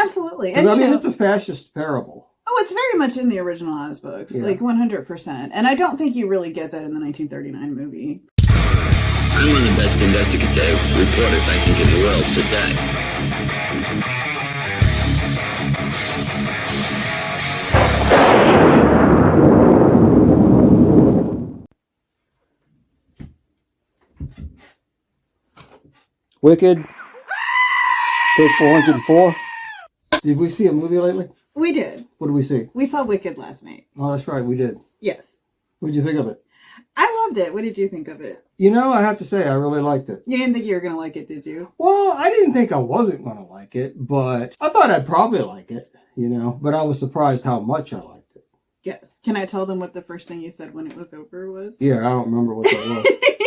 Absolutely. And I mean, it's a fascist parable. Oh, it's very much in the original Oz books, like 100%. And I don't think you really get that in the 1939 movie. I'm one of the best investigative reporters I think in the world today. Wicked. Take 404. Did we see a movie lately? We did. What did we see? We saw Wicked last night. Oh, that's right. We did. Yes. What did you think of it? I loved it. What did you think of it? You know, I have to say, I really liked it. You didn't think you were going to like it, did you? Well, I didn't think I wasn't going to like it, but I thought I'd probably like it, you know, but I was surprised how much I liked it. Yes. Can I tell them what the first thing you said when it was over was? Yeah, I don't remember what that was.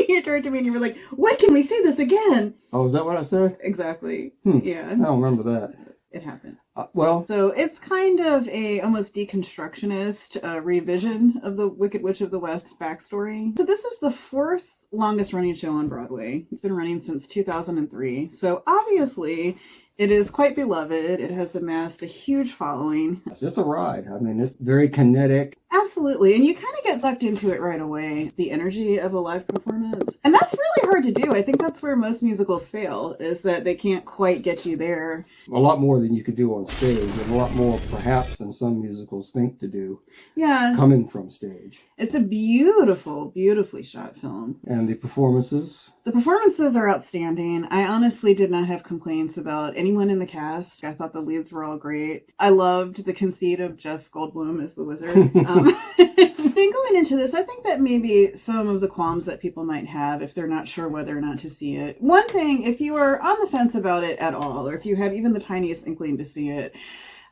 You turned to me and you were like, when can we see this again? Oh, is that what I said? Exactly. Yeah. I don't remember that. It happened. Well, so it's kind of a almost deconstructionist revision of the Wicked Witch of the West backstory. So this is the fourth longest running show on Broadway. It's been running since 2003. So obviously it is quite beloved. It has amassed a huge following. It's just a ride. I mean, it's very kinetic. Absolutely. And you kind of get sucked into it right away. The energy of a live performance. And that's really hard to do. I think that's where most musicals fail, is that they can't quite get you there. A lot more than you could do on stage, and a lot more perhaps than some musicals think to do. Yeah. Coming from stage. It's a beautiful, beautifully shot film. And the performances? The performances are outstanding. I honestly did not have complaints about anyone in the cast. I thought the leads were all great. I loved the conceit of Jeff Goldblum as the wizard. Then going into this, I think that maybe some of the qualms that people might have if they're not sure whether or not to see it. One thing, if you are on the fence about it at all, or if you have even the tiniest inkling to see it,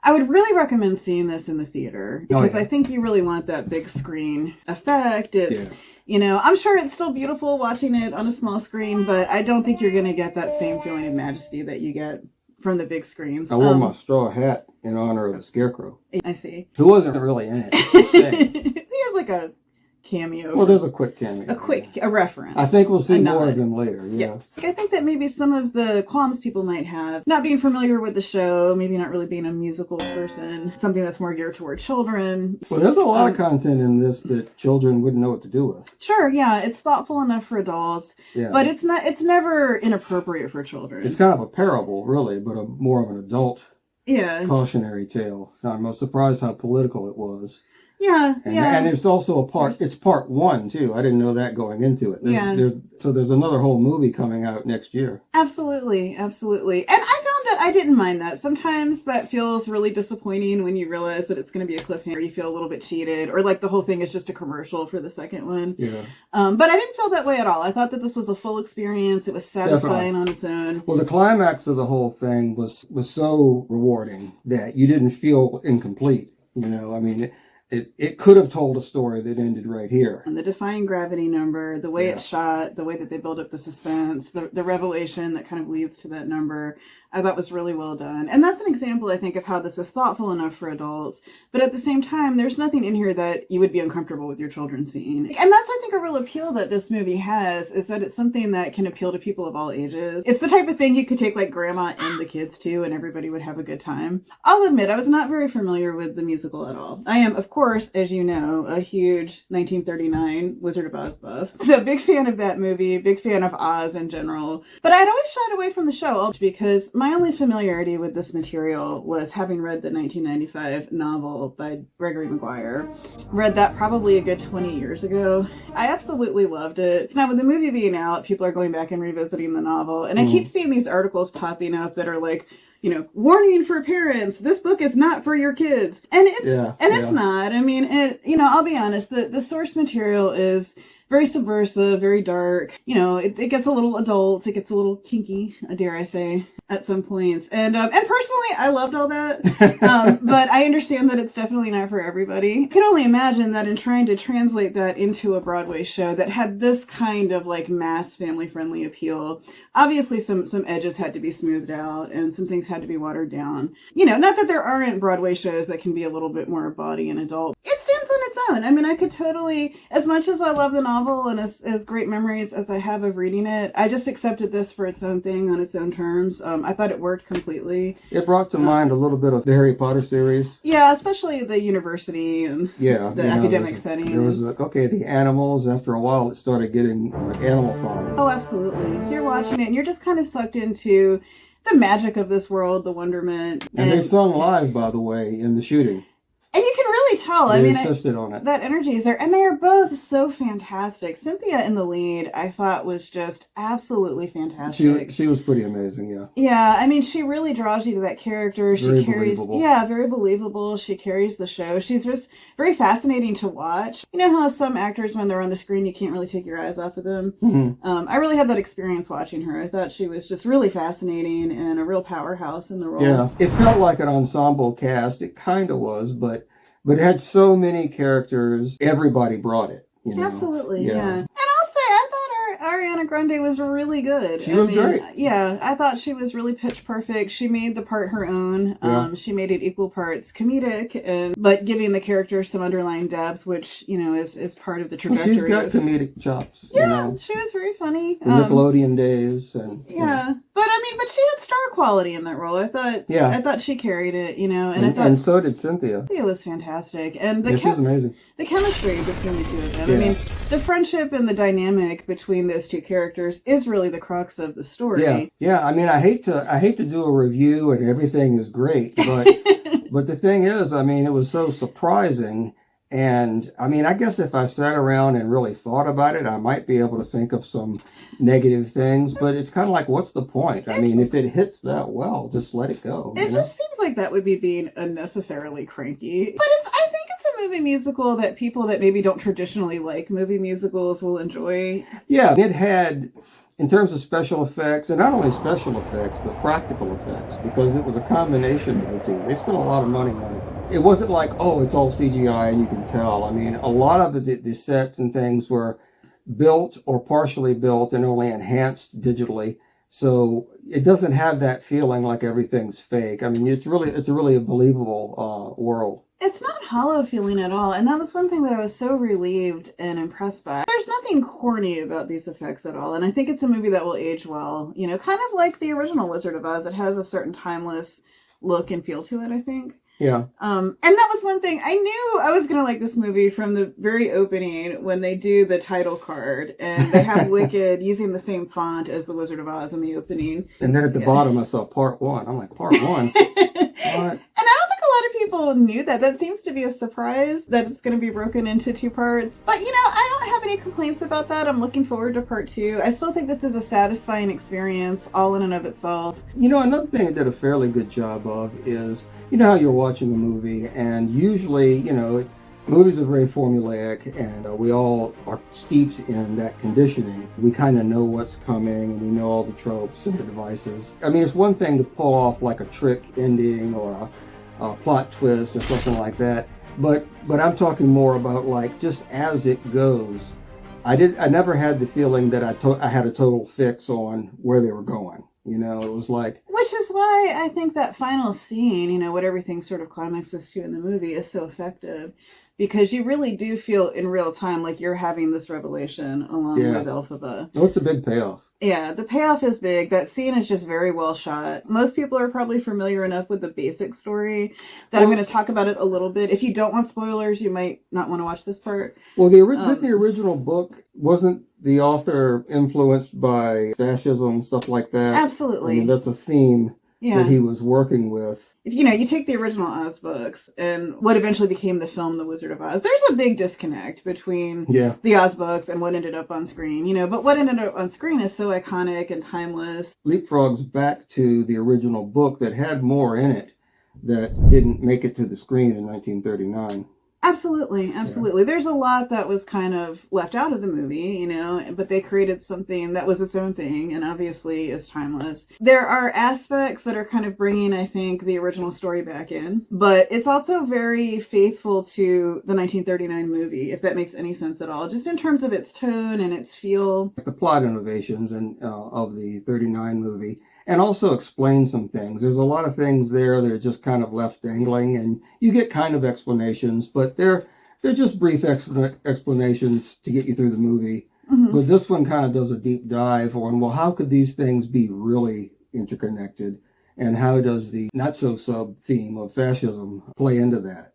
I would really recommend seeing this in the theater, because I think you really want that big screen effect. It's, you know, I'm sure it's still beautiful watching it on a small screen, but I don't think you're going to get that same feeling of majesty that you get from the big screens. I wore my straw hat in honor of the Scarecrow. I see. Who wasn't really in it, per se. He has like a cameo. Well, there's a quick cameo. A reference. I think we'll see more of him later, I think that maybe some of the qualms people might have, not being familiar with the show, maybe not really being a musical person, something that's more geared toward children. Well, there's a lot of content in this that children wouldn't know what to do with. Sure, yeah, it's thoughtful enough for adults, but it's never inappropriate for children. It's kind of a parable, really, but more of an adult cautionary tale. I'm surprised how political it was. Yeah, and it's also it's part one, too. I didn't know that going into it. There's another whole movie coming out next year. Absolutely. And I found that I didn't mind that. Sometimes that feels really disappointing when you realize that it's going to be a cliffhanger. You feel a little bit cheated, or like the whole thing is just a commercial for the second one. Yeah. But I didn't feel that way at all. I thought that this was a full experience. It was satisfying on its own. Well, the climax of the whole thing was so rewarding that you didn't feel incomplete. You know, I mean, it could have told a story that ended right here. And the defying gravity number, the way it's shot, the way that they build up the suspense, the revelation that kind of leads to that number, I thought was really well done. And that's an example, I think, of how this is thoughtful enough for adults. But at the same time, there's nothing in here that you would be uncomfortable with your children seeing. And that's, I think, a real appeal that this movie has, is that it's something that can appeal to people of all ages. It's the type of thing you could take like grandma and the kids to, and everybody would have a good time. I'll admit, I was not very familiar with the musical at all. I am, of course, as you know, a huge 1939 Wizard of Oz buff. So big fan of that movie, big fan of Oz in general. But I'd always shied away from the show because my only familiarity with this material was having read the 1995 novel by Gregory Maguire. Read that probably a good 20 years ago. I absolutely loved it. Now, with the movie being out, people are going back and revisiting the novel. And I keep seeing these articles popping up that are like, you know, warning for parents, this book is not for your kids. And it's not. I mean, I'll be honest, the source material is very subversive, very dark. You know, it gets a little adult, it gets a little kinky, dare I say, at some points. And personally, I loved all that. But I understand that it's definitely not for everybody. I can only imagine that in trying to translate that into a Broadway show that had this kind of like mass family-friendly appeal, obviously some edges had to be smoothed out and some things had to be watered down. You know, not that there aren't Broadway shows that can be a little bit more bawdy and adult. It stands on its own. I mean, I could totally, as much as I love the novel and as great memories as I have of reading it, I just accepted this for its own thing on its own terms. I thought it worked completely. It brought to mind a little bit of the Harry Potter series. Yeah, especially the university and the academic setting. There was, the animals. After a while, it started getting Animal Farm. Oh, absolutely. You're watching it and you're just kind of sucked into the magic of this world, the wonderment. And they sung live, by the way, in the shooting. And you can really tell. They insisted on it. That energy is there. And they are both so fantastic. Cynthia in the lead, I thought, was just absolutely fantastic. She was pretty amazing, yeah. Yeah, I mean, she really draws you to that character. Very believable. Yeah, very believable. She carries the show. She's just very fascinating to watch. You know how some actors, when they're on the screen, you can't really take your eyes off of them? Mm-hmm. I really had that experience watching her. I thought she was just really fascinating and a real powerhouse in the role. Yeah, it felt like an ensemble cast. It kind of was, but it had so many characters. Everybody brought it. You know? Absolutely, yeah. And I'll say, I thought Ariana Grande was really good. She was great. Yeah, I thought she was really pitch perfect. She made the part her own. Yeah. She made it equal parts comedic, but giving the character some underlying depth, which, you know, is part of the trajectory. She's got comedic chops. Yeah, you know? she was very funny. The Nickelodeon days. And yeah. But she had star quality in that role. I thought she carried it, you know, and so did Cynthia. Cynthia was fantastic. And she's amazing. The chemistry between the two of them. Yeah. I mean, the friendship and the dynamic between those two characters is really the crux of the story. Yeah. I mean, I hate to do a review and everything is great, but but the thing is, I mean, it was so surprising. And I mean, I guess if I sat around and really thought about it, I might be able to think of some negative things, but it's kind of like, what's the point? I mean, if it hits that well, just let it go. It just seems like that would be being unnecessarily cranky. But I think it's a movie musical that people that maybe don't traditionally like movie musicals will enjoy. Yeah, it had, in terms of special effects, and not only special effects, but practical effects, because it was a combination of the two. They spent a lot of money on it. It wasn't like, oh, it's all CGI and you can tell. I mean, a lot of the sets and things were built or partially built and only enhanced digitally. So it doesn't have that feeling like everything's fake. I mean, it's a really believable world. It's not hollow feeling at all. And that was one thing that I was so relieved and impressed by. There's nothing corny about these effects at all. And I think it's a movie that will age well. You know, kind of like the original Wizard of Oz. It has a certain timeless look and feel to it, I think. Yeah. And that was one thing I knew I was going to like this movie from the very opening when they do the title card and they have Wicked using the same font as the Wizard of Oz in the opening. And then at the bottom, I saw part 1. I'm like, part 1? What? And I don't think a lot of people knew that. That seems to be a surprise that it's going to be broken into 2 parts. But, you know, I don't have any complaints about that. I'm looking forward to part 2. I still think this is a satisfying experience all in and of itself. You know, another thing it did a fairly good job of is, you know how you're watching a movie and usually, you know, movies are very formulaic and we all are steeped in that conditioning. We kind of know what's coming and we know all the tropes and the devices. I mean, it's one thing to pull off like a trick ending or a plot twist or something like that. But I'm talking more about like just as it goes. I never had the feeling that I had a total fix on where they were going. You know, it was like... Which is why I think that final scene, you know, what everything sort of climaxes to in the movie is so effective. Because you really do feel in real time like you're having this revelation along with Elphaba. Oh, it's a big payoff. Yeah, the payoff is big. That scene is just very well shot. Most people are probably familiar enough with the basic story that I'm going to talk about it a little bit. If you don't want spoilers, you might not want to watch this part. Well, the original book, wasn't the author influenced by fascism, stuff like that? Absolutely. I mean, that's a theme that he was working with. If you know, you take the original Oz books and what eventually became the film The Wizard of Oz, there's a big disconnect between the Oz books and what ended up on screen, you know, but what ended up on screen is so iconic and timeless. Leapfrogs back to the original book that had more in it that didn't make it to the screen in 1939. Absolutely. Yeah. There's a lot that was kind of left out of the movie, you know, but they created something that was its own thing and obviously is timeless. There are aspects that are kind of bringing, I think, the original story back in, but it's also very faithful to the 1939 movie, if that makes any sense at all, just in terms of its tone and its feel. The plot innovations of the 39 movie. And also explain some things. There's a lot of things there that are just kind of left dangling, and you get kind of explanations, but they're They're just brief explanations to get you through the movie. Mhm. But this one kind of does a deep dive on, well, how could these things be really interconnected? And how does the not-so-sub theme of fascism play into that?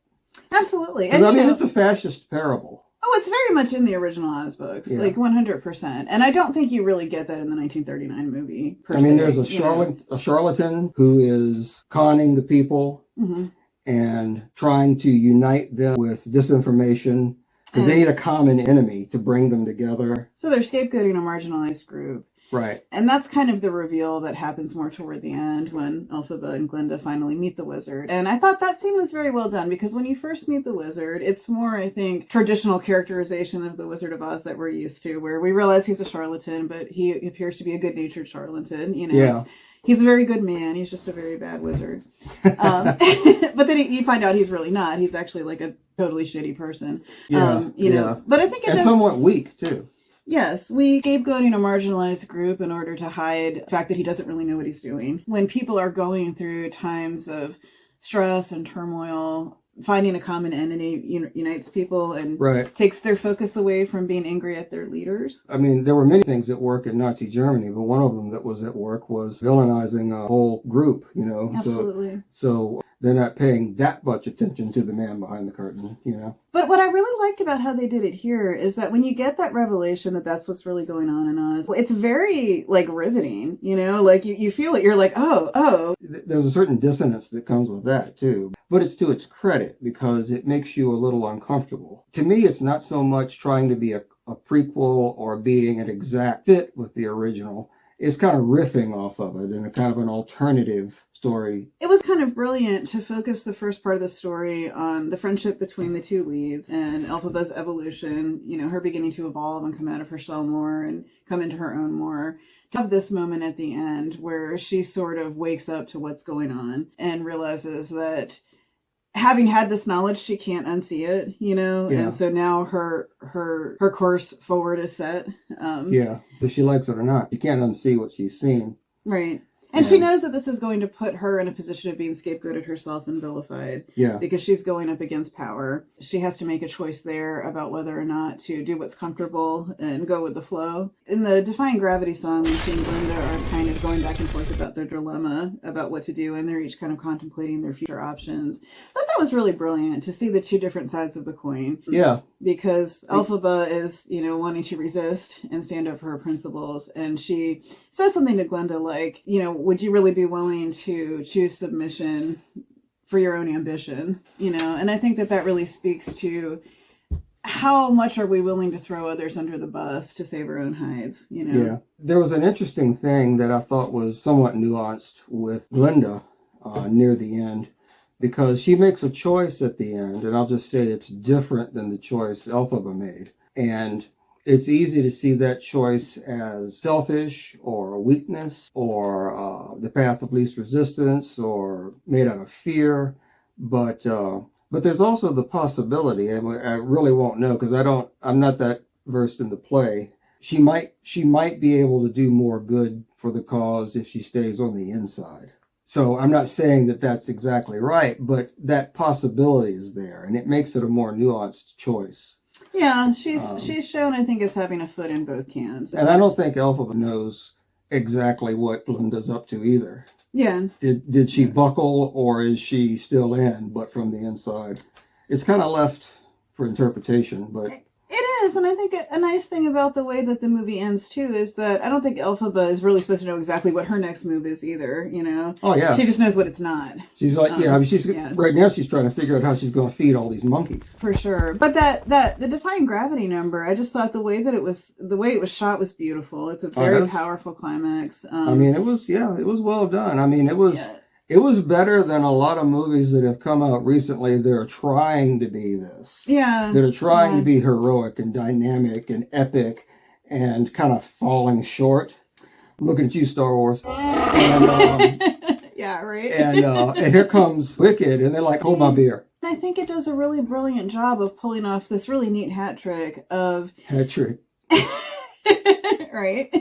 Absolutely. Because, And, I mean, you know, it's a fascist parable. oh, it's very much in the original Oz books, Yeah. like 100%. And I don't think you really get that in the 1939 movie, per I mean, se, there's a you know. charlatan who is conning the people Mhm. and trying to unite them with disinformation because they need a common enemy to bring them together. So they're scapegoating a marginalized group. Right. And that's kind of the reveal that happens more toward the end when Elphaba and Glinda finally meet the wizard. And I thought that scene was very well done because when you first meet the wizard, it's more, I think, traditional characterization of the Wizard of Oz that we're used to, where we realize he's a charlatan, but he appears to be a good-natured charlatan. You know, Yeah. He's a very good man. He's just a very bad wizard. But then you find out he's really not. He's actually like a totally shitty person. Yeah. You know, but I think it And does. somewhat weak, too. Yes, we scapegoating a marginalized group in order to hide the fact that he doesn't really know what he's doing. When people are going through times of stress and turmoil, finding a common enemy unites people and Right. takes their focus away from being angry at their leaders. I mean, there were many things at work in Nazi Germany, but one of them that was at work was villainizing a whole group, you know. Absolutely. So they're not paying that much attention to the man behind the curtain, you know. But what I really liked about how they did it here is that when you get that revelation that that's what's really going on in Oz, it's very, like, riveting, you know? Like, you feel it. You're like, oh. There's a certain dissonance that comes with that, too. But it's to its credit because it makes you a little uncomfortable. To me, it's not so much trying to be a prequel or being an exact fit with the original. It's kind of riffing off of it in a kind of an alternative story. It was kind of brilliant to focus the first part of the story on the friendship between the two leads and Elphaba's evolution, you know, her beginning to evolve and come out of her shell more and come into her own more. To have this moment at the end where she sort of wakes up to what's going on and realizes that having had this knowledge, she can't unsee it, you know? Yeah. And so now her course forward is set. Yeah, if she likes it or not. You can't unsee what she's seen. Right. And she knows that this is going to put her in a position of being scapegoated herself and vilified. Yeah. Because she's going up against power. She has to make a choice there about whether or not to do what's comfortable and go with the flow. In the Defying Gravity song, Lucy and Glinda are kind of going back and forth about their dilemma, about what to do, and they're each kind of contemplating their future options. I thought that was really brilliant to see the two different sides of the coin. Yeah. Because Elphaba is, you know, wanting to resist and stand up for her principles. And she says something to Glinda like, you know, would you really be willing to choose submission for your own ambition? You know, and I think that really speaks to how much are we willing to throw others under the bus to save our own hides, you know? Yeah. There was an interesting thing that I thought was somewhat nuanced with Glinda near the end. Because she makes a choice at the end, and I'll just say it's different than the choice Elphaba made. And it's easy to see that choice as selfish or a weakness or the path of least resistance or made out of fear. But there's also the possibility, and I really won't know because I'm not that versed in the play. She might be able to do more good for the cause if she stays on the inside. So I'm not saying that that's exactly right, but that possibility is there, and it makes it a more nuanced choice. Yeah, she's shown, I think, as having a foot in both camps. And I don't think Elphaba knows exactly what Glinda's up to either. Yeah. Did she buckle, or is she still in, but from the inside? It's kind of left for interpretation, but... It is, and I think a nice thing about the way that the movie ends, too, is that I don't think Elphaba is really supposed to know exactly what her next move is either, you know? Oh, yeah. She just knows what it's not. She's like, right now she's trying to figure out how she's going to feed all these monkeys. For sure. But the Defying Gravity number, I just thought the way it was shot was beautiful. It's a very powerful climax. I mean, it was well done. I mean, it was better than a lot of movies that have come out recently that are trying to be this. Yeah. That are trying to be heroic and dynamic and epic and kind of falling short. I'm looking at you, Star Wars. And, yeah, right. And here comes Wicked, and they're like, hold my beer. I think it does a really brilliant job of pulling off this really neat hat trick of... Hat trick. right?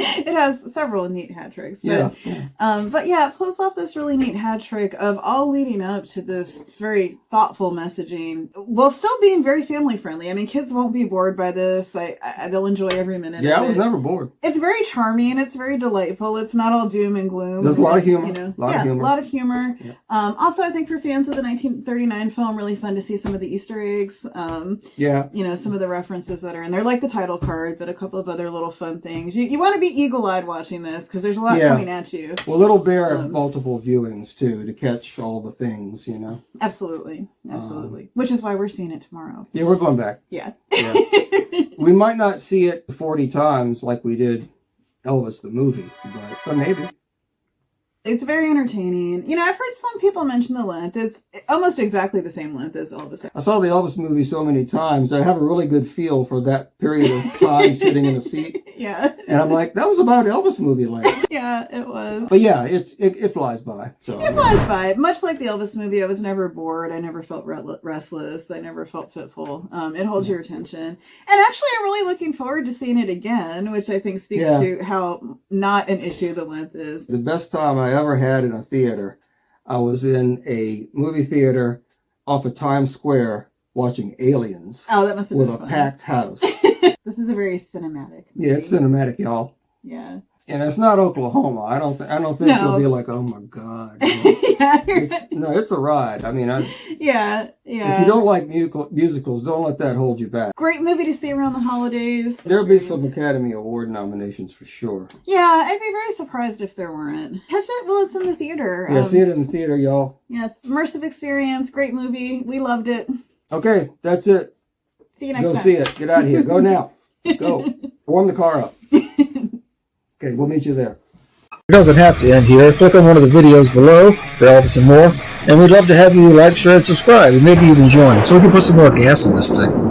It has several neat hat tricks. Yeah. But yeah, it pulls off this really neat hat trick of all leading up to this very thoughtful messaging while still being very family friendly. I mean, kids won't be bored by this. They'll enjoy every minute. Yeah, of I was it. never bored. It's very charming. It's very delightful. It's not all doom and gloom. There's a lot of humor. A lot of humor. Yeah. Also, I think for fans of the 1939 film, really fun to see some of the Easter eggs. Some of the references that are in there, like the title card, but a couple of other little fun things. You want to be eagle-eyed watching this because there's a lot coming at you. Well, it'll bear multiple viewings too to catch all the things, Absolutely. Which is why we're seeing it tomorrow. Yeah, we're going back. Yeah. We might not see it 40 times like we did Elvis the movie, but maybe. It's very entertaining. I've heard some people mention the length. It's almost exactly the same length as Elvis. I saw the Elvis movie so many times, I have a really good feel for that period of time sitting in a seat. Yeah. And I'm like, that was about Elvis movie length. Yeah, it was. But yeah, it flies by. So. It flies by. Much like the Elvis movie, I was never bored. I never felt restless. I never felt fitful. It holds your attention. And actually, I'm really looking forward to seeing it again, which I think speaks to how not an issue the length is. The best time I ever had in a theater, I was in a movie theater off of Times Square watching Aliens. Oh, that must have been with fun. A packed house. This is a very cinematic movie. Yeah, it's cinematic, y'all. Yeah. And it's not Oklahoma. I don't think you'll be like, oh my God. It's a ride. I mean, yeah. If you don't like musicals, don't let that hold you back. Great movie to see around the holidays. There'll be some Academy Award nominations for sure. Yeah, I'd be very surprised if there weren't. Catch it while it's in the theater. Yeah, see it in the theater, y'all. Yeah, it's immersive experience. Great movie. We loved it. Okay, that's it. See you next time. Go see it. Get out of here. Go now. Go. Warm the car up. Okay, we'll meet you there. It doesn't have to end here. Click on one of the videos below for Elvis and more. And we'd love to have you like, share, and subscribe, and maybe even join so we can put some more gas in this thing.